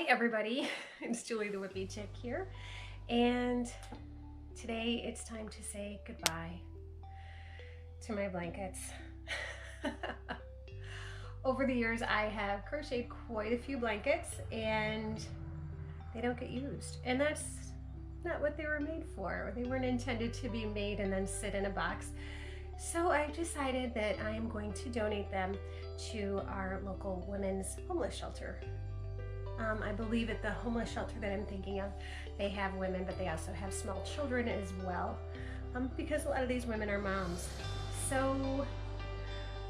Hi everybody, it's Julie the Whippy Chick here, and today it's time to say goodbye to my blankets. Over the years I have crocheted quite a few blankets and they don't get used, and that's not what they were made for. They weren't intended to be made and then sit in a box. So I decided that I am going to donate them to our local women's homeless shelter. I believe at the homeless shelter that I'm thinking of, they have women, but they also have small children as well, because a lot of these women are moms. So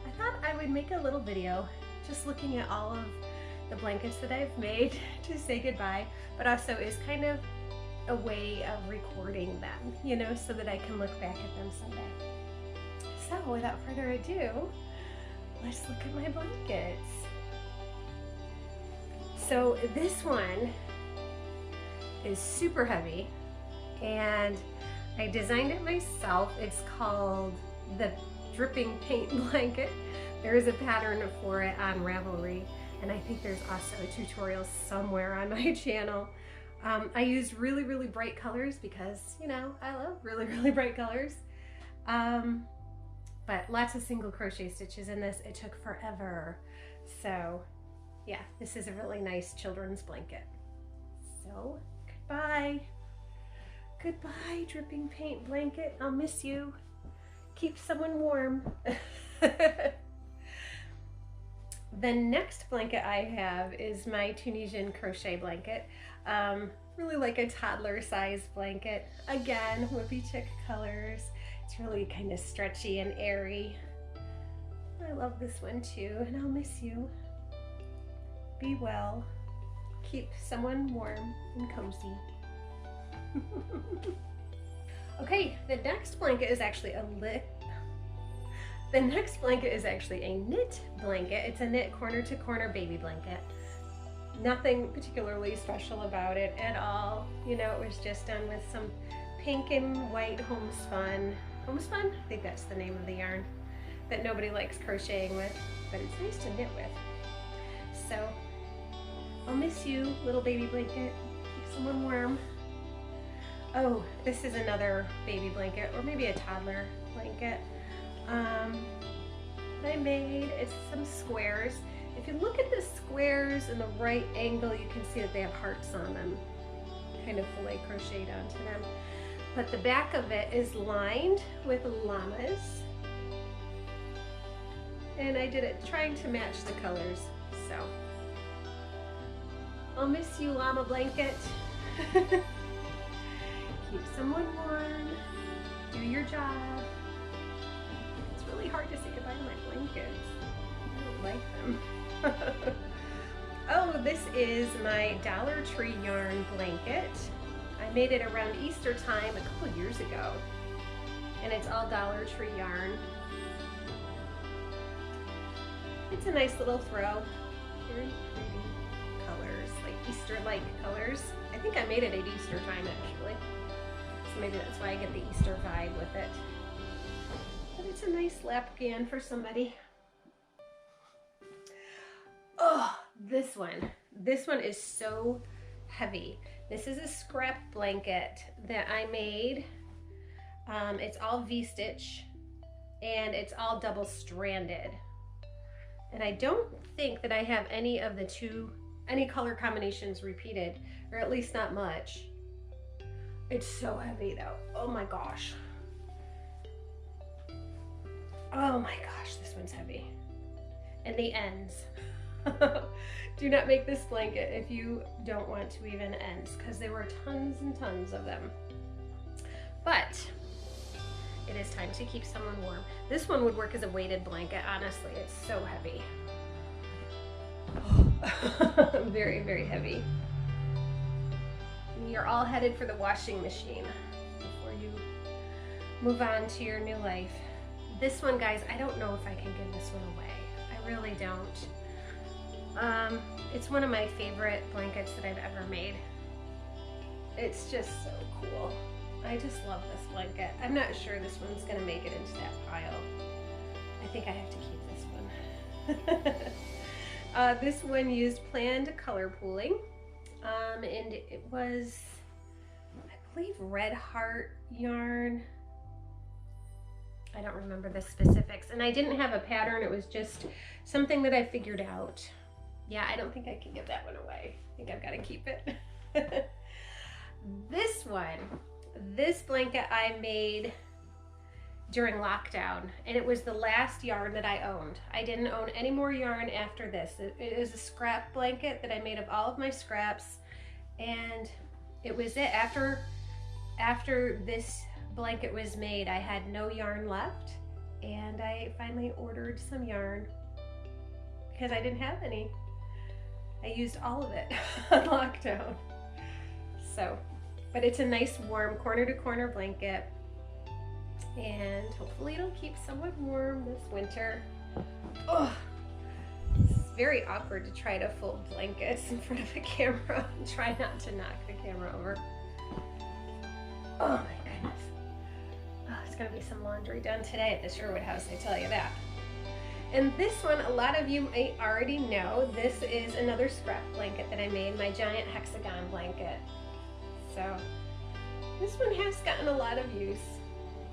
I thought I would make a little video just looking at all of the blankets that I've made to say goodbye, but also is kind of a way of recording them, you know, so that I can look back at them someday. So without further ado, let's look at my blankets. So this one is super heavy and I designed it myself. It's called the Dripping Paint Blanket. There is a pattern for it on Ravelry, and I think there's also a tutorial somewhere on my channel. I used really bright colors because, you know, I love really bright colors. But lots of single crochet stitches in this. It took forever. So yeah, this is a really nice children's blanket. So goodbye. Goodbye, Dripping Paint Blanket. I'll miss you. Keep someone warm. The next blanket I have is my Tunisian crochet blanket. Really like a toddler size blanket. Again, Whippy Chick colors. It's really kind of stretchy and airy. I love this one too, and I'll miss you. Be well. Keep someone warm and cozy. Okay, the next blanket is actually a knit blanket. It's a knit corner to corner baby blanket. Nothing particularly special about it at all. You know, it was just done with some pink and white homespun. Homespun? I think that's the name of the yarn that nobody likes crocheting with, but it's nice to knit with. So I'll miss you, little baby blanket. Keep someone warm. Oh, this is another baby blanket, or maybe a toddler blanket. I made, it's some squares. If you look at the squares in the right angle, you can see that they have hearts on them, kind of filet crocheted onto them. But the back of it is lined with llamas. And I did it trying to match the colors, so. I'll miss you, Llama Blanket. Keep someone warm. Do your job. It's really hard to say goodbye to my blankets. I don't like them. Oh, this is my Dollar Tree yarn blanket. I made it around Easter time a couple years ago. And it's all Dollar Tree yarn. It's a nice little throw. Very pretty colors, like Easter-like colors. I think I made it at Easter time actually. So maybe that's why I get the Easter vibe with it. But it's a nice lapgan for somebody. Oh, this one is so heavy. This is a scrap blanket that I made. It's all V-stitch and it's all double stranded. And I don't think that I have any of any color combinations repeated, or at least not much. It's so heavy though. Oh my gosh. Oh my gosh, this one's heavy. And the ends. Do not make this blanket if you don't want to weave in ends, because there were tons and tons of them. But it is time to keep someone warm. This one would work as a weighted blanket, honestly. It's so heavy. Very heavy. You're all headed for the washing machine before you move on to your new life. This one, guys, I don't know if I can give this one away. I really don't. It's one of my favorite blankets that I've ever made. It's just so cool. I just love this blanket. I'm not sure this one's gonna make it into that pile. I think I have to keep this one. This one used planned color pooling. And it was, I believe, Red Heart yarn. I don't remember the specifics, and I didn't have a pattern. It was just something that I figured out. Yeah, I don't think I can give that one away. I think I've got to keep it. This blanket I made during lockdown, and it was the last yarn that I owned. I didn't own any more yarn after this. It is a scrap blanket that I made of all of my scraps, and it was it. After this blanket was made, I had no yarn left, and I finally ordered some yarn because I didn't have any. I used all of it on lockdown. So, but it's a nice warm corner to corner blanket, and hopefully it'll keep somewhat warm this winter. Oh, it's very awkward to try to fold blankets in front of a camera and try not to knock the camera over. Oh my goodness. Oh, there's gonna be some laundry done today at the Sherwood house, I tell you that. And this one, a lot of you may already know, this is another scrap blanket that I made, my giant hexagon blanket. So this one has gotten a lot of use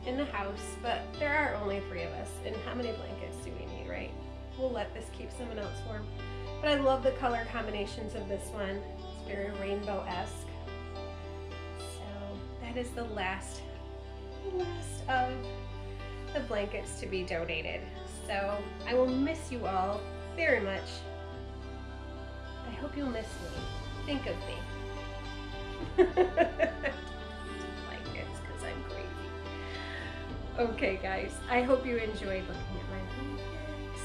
in the house, but there are only 3 of us, and how many blankets do we need, right? We'll let this keep someone else warm. But I love the color combinations of this one. It's very rainbow-esque. So that is the last of the blankets to be donated. So I will miss you all very much. I hope you'll miss me. Think of me. Blankets, because I'm crazy. Okay, guys, I hope you enjoyed looking at my blankets,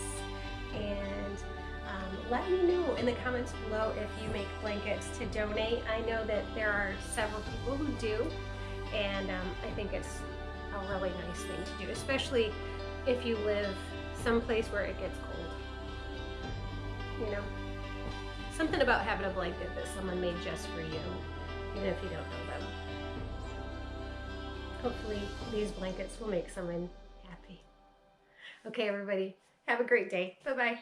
and let me know in the comments below if you make blankets to donate. I know that there are several people who do, and I think it's a really nice thing to do, especially if you live someplace where it gets cold. You know, something about having a blanket that someone made just for you, even if you don't know them. Hopefully these blankets will make someone happy. Okay, everybody, have a great day. Bye-bye.